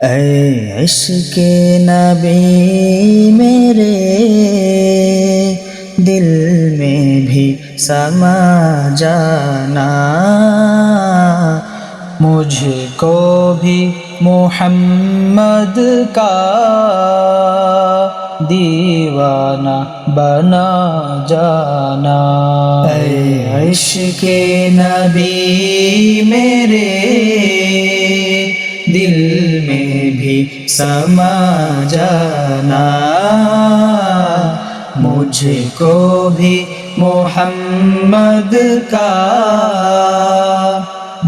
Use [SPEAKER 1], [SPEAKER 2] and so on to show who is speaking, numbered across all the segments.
[SPEAKER 1] اے عشق نبی میرے دل میں بھی سما جانا، مجھ کو بھی محمد کا دیوانہ بنا جانا۔ اے عشق نبی میرے دل میں بھی سما جانا، مجھ کو بھی محمد کا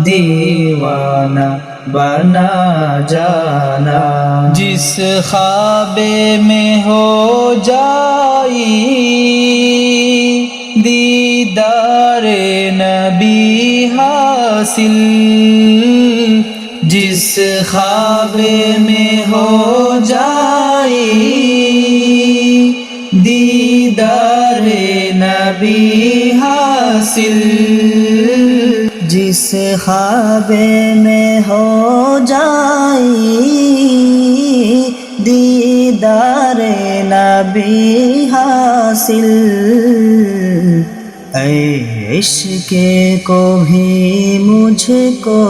[SPEAKER 1] دیوانہ بنا جانا۔ جس خواب میں ہو جائی دیدار نبی حاصل، جس خواب میں ہو جائی دیدار نبی حاصل، جس خواب میں ہو جائی دیدار نبی حاصل، اے عشق کو بھی مجھ کو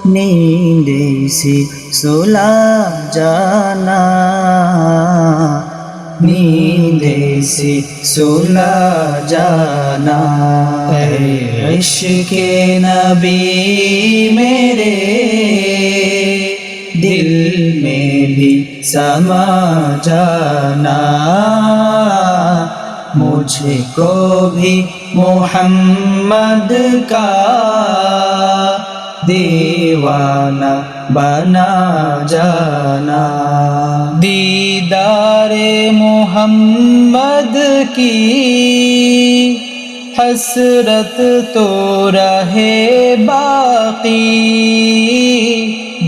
[SPEAKER 1] نیند سی سلا جانا، نیند سی سلا جانا۔ اے عشق نبی میرے دل میں بھی سما جانا، مجھ کو بھی محمد کا دیوانہ بنا جانا۔ دیدار محمد کی حسرت تو رہے باقی،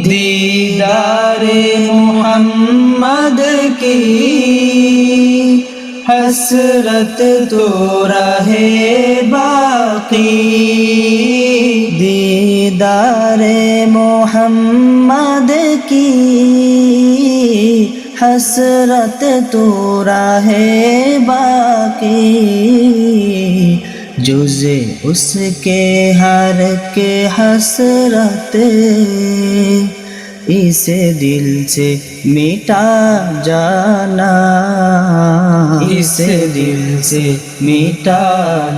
[SPEAKER 1] دیدار محمد کی حسرت تو رہے باقی، دیدار محمد کی حسرت تو رہے باقی، جز اس کے ہر کے حسرت اس دل سے مٹا جانا، اس دل سے مٹا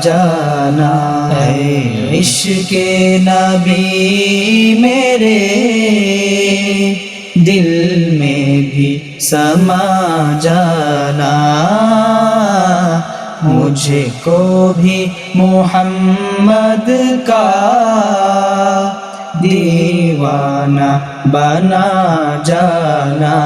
[SPEAKER 1] جانا۔ اے عشق نبی میرے دل میں بھی سما جانا، مجھ کو بھی محمد کا دیوانہ بنا جانا۔